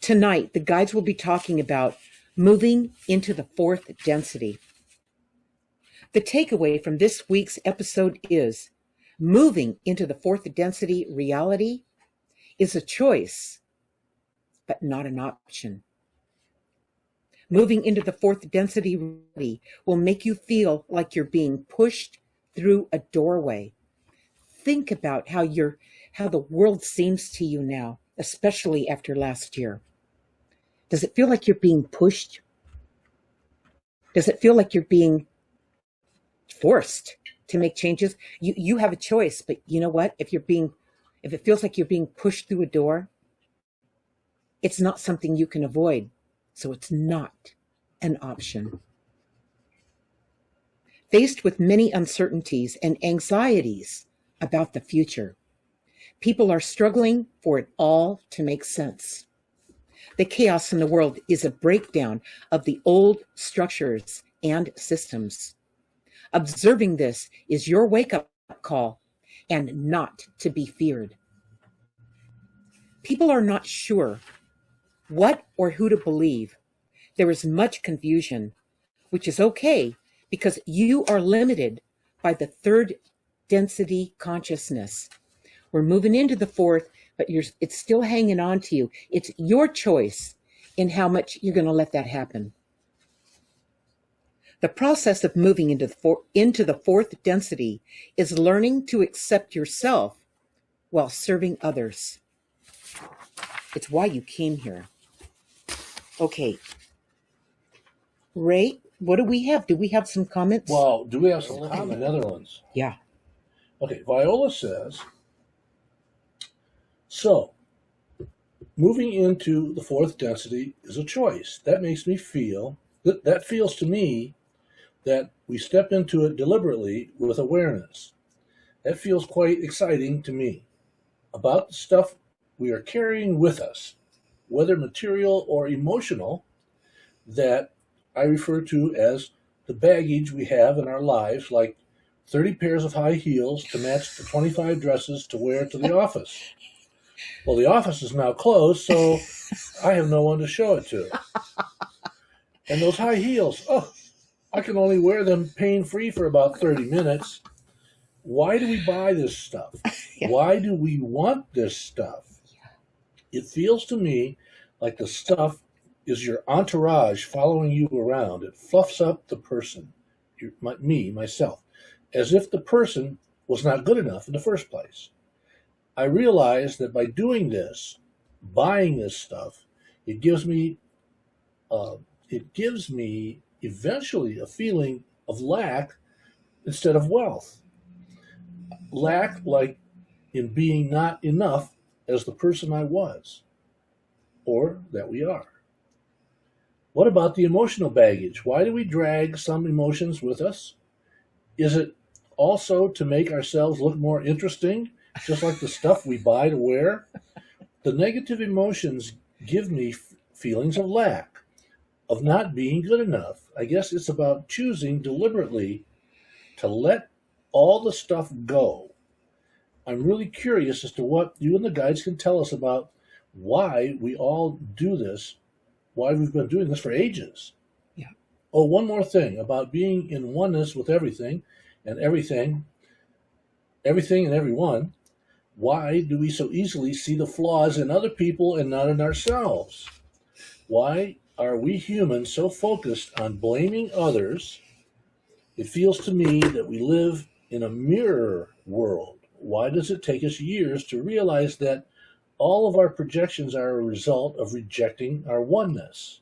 Tonight, the guides will be talking about moving into the fourth density. The takeaway from this week's episode is moving into the fourth density reality is a choice, but not an option. Moving into the fourth density reality will make you feel like you're being pushed through a doorway. Think about how the world seems to you now, especially after last year. Does it feel like you're being pushed? Does it feel like you're being forced to make changes? You have a choice, but you know what? If it feels like you're being pushed through a door, it's not something you can avoid. So it's not an option. Faced with many uncertainties and anxieties about the future, people are struggling for it all to make sense. The chaos in the world is a breakdown of the old structures and systems. Observing this is your wake-up call and not to be feared. People are not sure what or who to believe. There is much confusion, which is okay because you are limited by the third density consciousness. We're moving into the fourth, but it's still hanging on to you. It's your choice in how much you're going to let that happen. The process of moving into the fourth density is learning to accept yourself while serving others. It's why you came here. Okay. Ray, what do we have? Do we have some comments? Well, do we have some comments in the Netherlands? Yeah. Okay, Viola says, so, moving into the fourth density is a choice. That makes me feel, that feels to me that we step into it deliberately with awareness. That feels quite exciting to me. About the stuff we are carrying with us, whether material or emotional, that I refer to as the baggage we have in our lives, like 30 pairs of high heels to match the 25 dresses to wear to the office. Well, the office is now closed, so I have no one to show it to. And those high heels, I can only wear them pain-free for about 30 minutes. Why do we buy this stuff? Yeah. Why do we want this stuff? It feels to me like the stuff is your entourage following you around. It fluffs up the person, myself, as if the person was not good enough in the first place. I realize that by doing this, buying this stuff, it gives me eventually a feeling of lack instead of wealth. Lack, like in being not enough as the person I was, or that we are. What about the emotional baggage? Why do we drag some emotions with us? Is it also to make ourselves look more interesting, just like the stuff we buy to wear? The negative emotions give me feelings of lack, of not being good enough. I guess it's about choosing deliberately to let all the stuff go. I'm really curious as to what you and the guides can tell us about why we all do this, why we've been doing this for ages. Yeah. Oh, one more thing about being in oneness with everything and everything and everyone. Why do we so easily see the flaws in other people and not in ourselves? Why are we humans so focused on blaming others? It feels to me that we live in a mirror world. Why does it take us years to realize that all of our projections are a result of rejecting our oneness?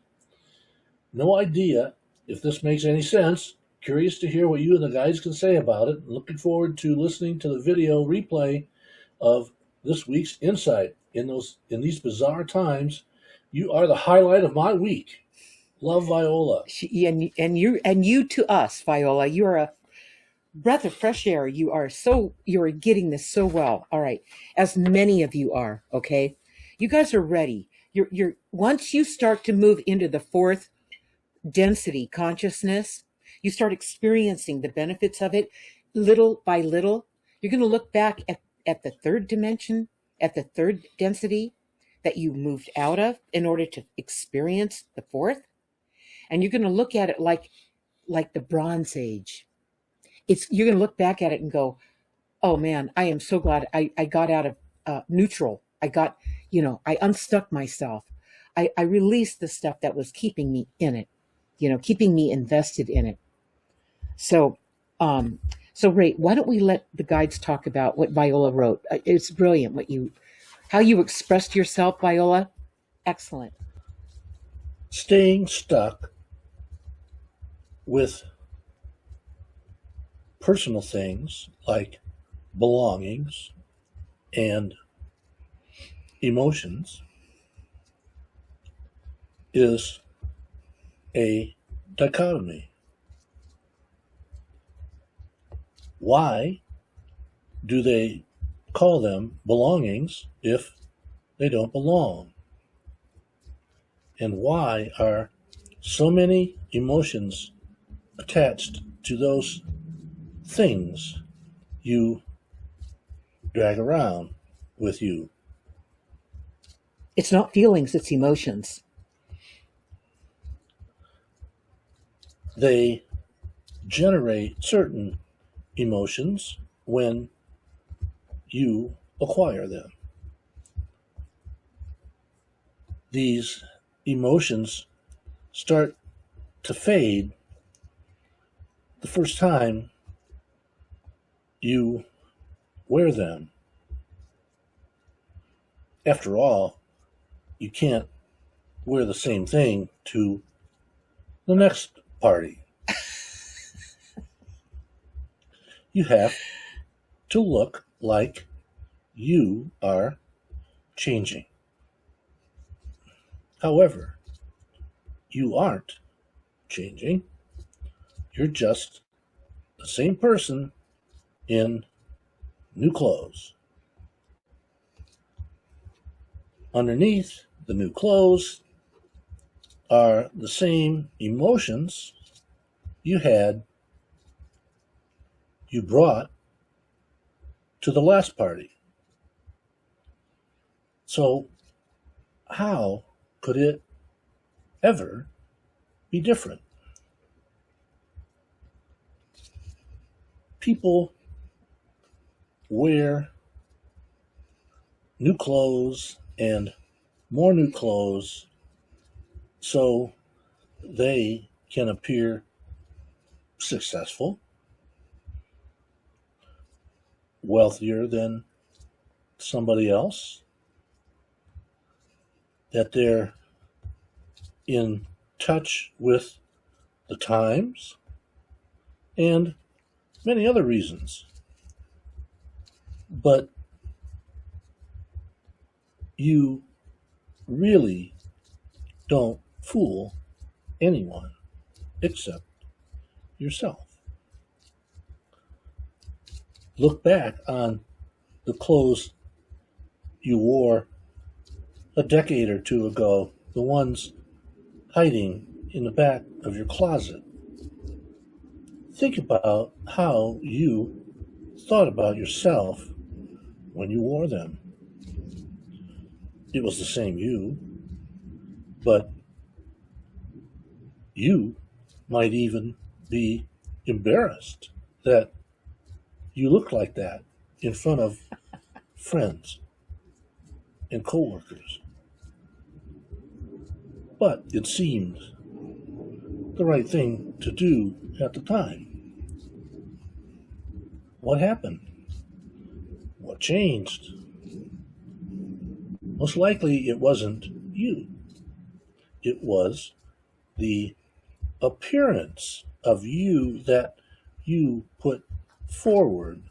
No idea if this makes any sense. Curious to hear what you and the guys can say about it. Looking forward to listening to the video replay of this week's insight. In these bizarre times, you are the highlight of my week. Love, Viola. And you to us, Viola. You are a breath of fresh air. You are getting this so well. All right, as many of you are. Okay, you guys are ready. You're once you start to move into the fourth density consciousness, you start experiencing the benefits of it little by little. You're going to look back at the third dimension, at the third density, that you moved out of in order to experience the fourth. And you're going to look at it like the Bronze Age. You're going to look back at it and go, oh man, I am so glad I got out of neutral. I unstuck myself. I released the stuff that was keeping me in it, keeping me invested in it. So, Ray, why don't we let the guides talk about what Viola wrote? It's brilliant how you expressed yourself, Viola. Excellent. Staying stuck with personal things like belongings and emotions is a dichotomy. Why do they call them belongings if they don't belong? And why are so many emotions attached to those things you drag around with you? It's not feelings, it's emotions. They generate certain emotions when you acquire them. These emotions start to fade the first time you wear them. After all, you can't wear the same thing to the next party. You have to look like you are changing. However, you aren't changing. You're just the same person in new clothes. Underneath the new clothes are the same emotions you brought to the last party. So how could it ever be different? People wear new clothes and more new clothes so they can appear successful, wealthier than somebody else, that they're in touch with the times, and many other reasons. But you really don't fool anyone except yourself. Look back on the clothes you wore a decade or two ago, the ones hiding in the back of your closet. Think about how you thought about yourself when you wore them. It was the same you, but you might even be embarrassed that you look like that in front of friends and coworkers. But it seemed the right thing to do at the time. What happened? What changed? Most likely it wasn't you. It was the appearance of you that you put forward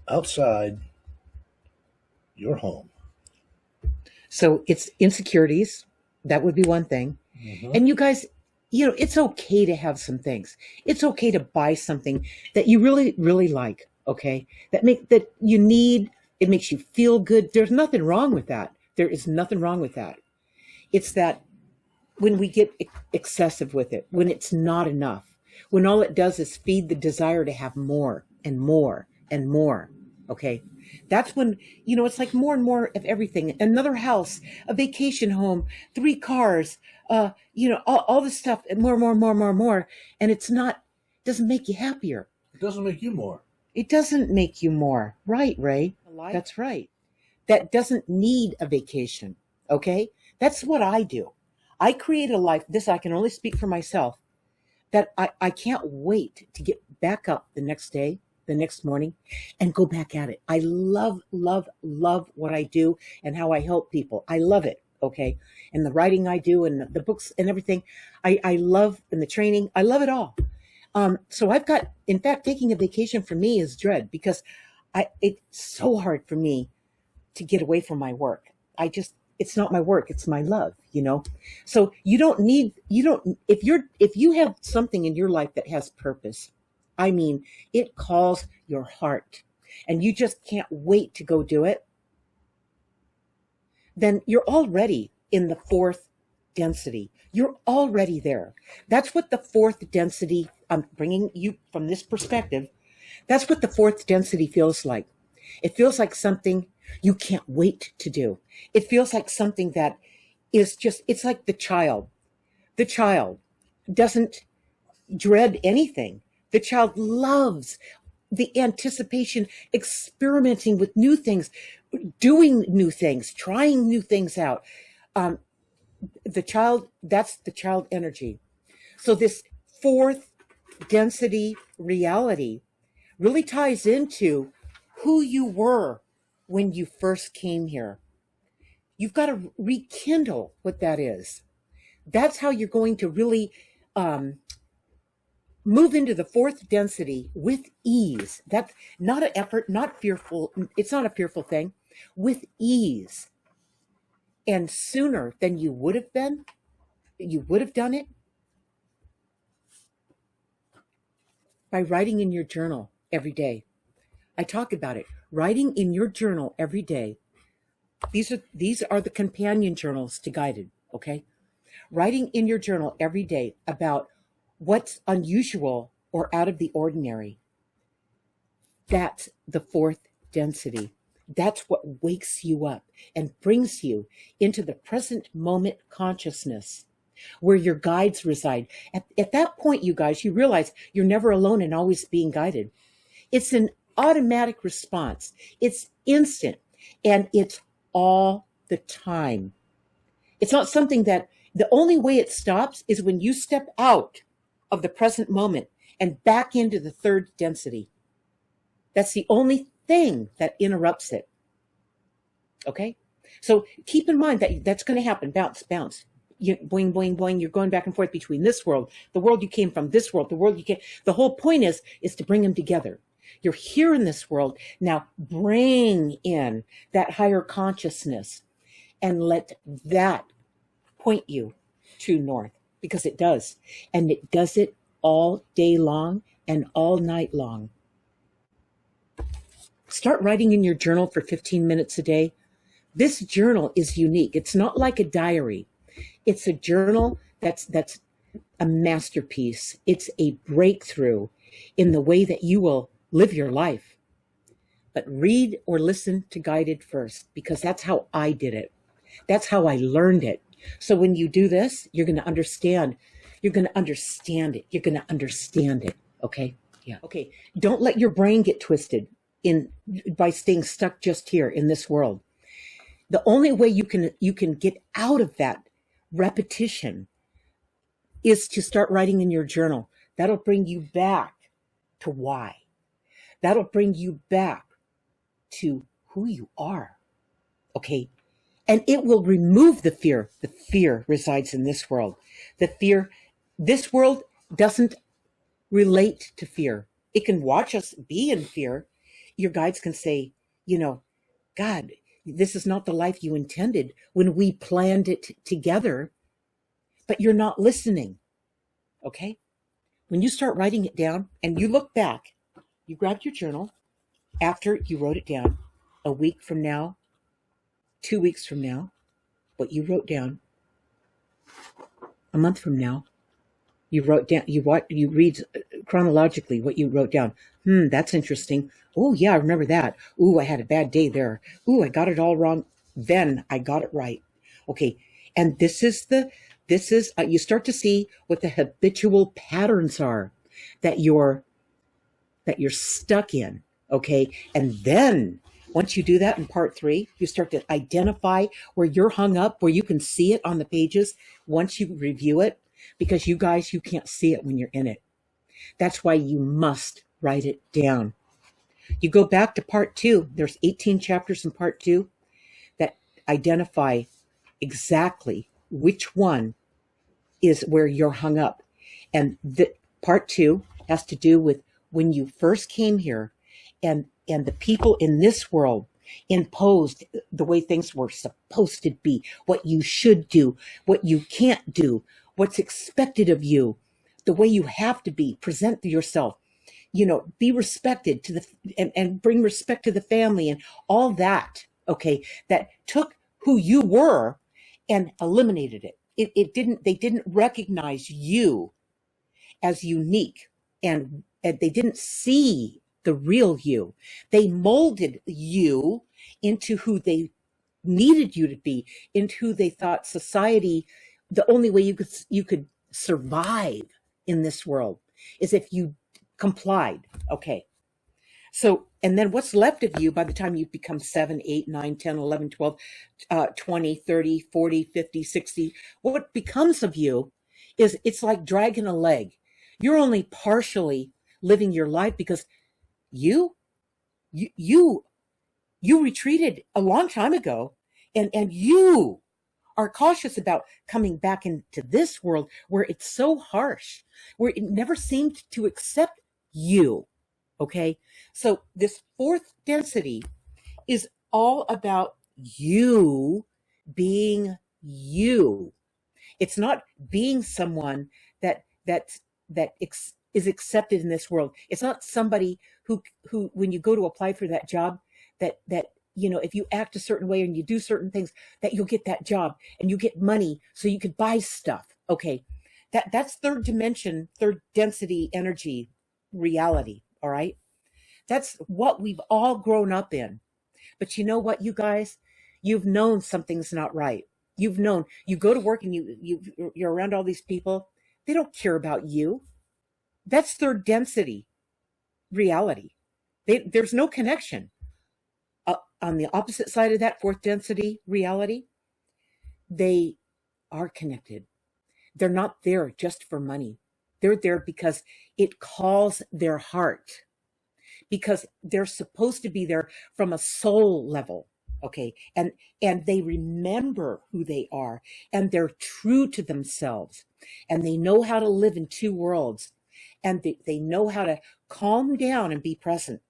outside your home. So it's insecurities. That would be one thing. Mm-hmm. And you guys, it's okay to have some things. It's okay to buy something that you really, really like. Okay. That you need. It makes you feel good. There's nothing wrong with that. There is nothing wrong with that. It's that when we get excessive with it, when it's not enough, when all it does is feed the desire to have more and more and more. Okay. That's when, it's like more and more of everything. Another house, a vacation home, 3 cars, all this stuff, and more. And doesn't make you happier. It doesn't make you more. It doesn't make you more. Right, Ray. That's right. That doesn't need a vacation. Okay. That's what I do. I create a life. This, I can only speak for myself, that I can't wait to get back up the next day, the next morning, and go back at it. I love, love, love what I do and how I help people. I love it. Okay. And the writing I do and the books and everything, I love, and the training, I love it all. So in fact, taking a vacation for me is dread, because it's so hard for me to get away from my work. It's not my work, it's my love, So if you have something in your life that has purpose, I mean, it calls your heart and you just can't wait to go do it, then you're already in the fourth density. You're already there. That's what the fourth density, I'm bringing you from this perspective. That's what the fourth density feels like. It feels like something you can't wait to do. It feels like something that is it's like the child. The child doesn't dread anything. The child loves the anticipation, experimenting with new things, doing new things, trying new things out. That's the child energy. So this fourth density reality really ties into who you were when you first came here. You've got to rekindle what that is. That's how you're going to really move into the fourth density with ease. That's not an effort, not fearful. It's not a fearful thing. With ease. And sooner than you would have been, you would have done it by writing in your journal every day. I talk about it. Writing in your journal every day. These are the companion journals to Guided, okay? Writing in your journal every day about what's unusual or out of the ordinary. That's the fourth density. That's what wakes you up and brings you into the present moment consciousness where your guides reside. At that point, you guys, you realize you're never alone and always being guided. It's an automatic response. It's instant, and it's all the time. It's not something that the only way it stops is when you step out of the present moment and back into the third density. That's the only thing that interrupts it. Okay? So keep in mind that that's going to happen. Bounce. Boing, boing, boing. You're going back and forth between this world, the world you came from, this world, the world you came. The whole point is to bring them together. You're here in this world. Now bring in that higher consciousness and let that point you true north, because it does. And it does it all day long and all night long. Start writing in your journal for 15 minutes a day. This journal is unique. It's not like a diary. It's a journal that's a masterpiece. It's a breakthrough in the way that you will live your life. But read or listen to Guided first, because that's how I did it. That's how I learned it. So when you do this, you're going to understand. You're going to understand it. You're going to understand it. Okay? Yeah. Okay. Don't let your brain get twisted by staying stuck just here in this world. The only way you can get out of that repetition is to start writing in your journal. That'll bring you back to why. That'll bring you back to who you are. Okay? And it will remove the fear. The fear resides in this world. This world doesn't relate to fear. It can watch us be in fear. Your guides can say, God, this is not the life you intended when we planned it together, but you're not listening. Okay? When you start writing it down and you look back, you grab your journal after you wrote it down, a week from now, 2 weeks from now, what you wrote down, a month from now, You wrote down, you read chronologically what you wrote down. That's interesting. Oh, yeah, I remember that. Ooh, I had a bad day there. Ooh, I got it all wrong. Then I got it right. Okay. And you start to see what the habitual patterns are that you're stuck in. Okay. And then once you do that in part 3, you start to identify where you're hung up, where you can see it on the pages once you review it, because you guys, you can't see it when you're in it. That's why you must write it down. You go back to part 2. There's 18 chapters in part 2 that identify exactly which one is where you're hung up. And the part 2 has to do with when you first came here, and the people in this world imposed the way things were supposed to be, what you should do, what you can't do, what's expected of you, the way you have to be, present yourself, be respected and bring respect to the family and all that. Okay. That took who you were and eliminated it. They didn't recognize you as unique, and they didn't see the real you. They molded you into who they needed you to be, into who they thought society, the only way you could survive in this world is if you complied. Okay. So, and then what's left of you by the time you become 7, 8, 9, 10, 11, 12, 20, 30, 40, 50, 60, what becomes of you is, it's like dragging a leg. You're only partially living your life because you retreated a long time ago, and you are cautious about coming back into this world where it's so harsh, where it never seemed to accept you. Okay. So this 4th density is all about you being you. It's not being someone that is accepted in this world. It's not somebody who when you go to apply for that job, that if you act a certain way and you do certain things, that you'll get that job and you get money so you could buy stuff. Okay. That's 3rd dimension, 3rd density energy reality. All right. That's what we've all grown up in. But you know what, you guys, you've known something's not right. You've known, you go to work and you're around all these people. They don't care about you. That's 3rd density reality. There's no connection. On the opposite side of that 4th density reality, they are connected. They're not there just for money. They're there because it calls their heart, because they're supposed to be there from a soul level. Okay. And they remember who they are, and they're true to themselves, and they know how to live in 2 worlds, and they know how to calm down and be present.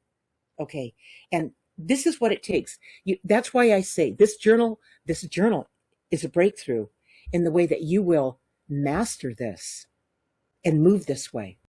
Okay. And this is what it takes. That's why I say this journal is a breakthrough in the way that you will master this and move this way.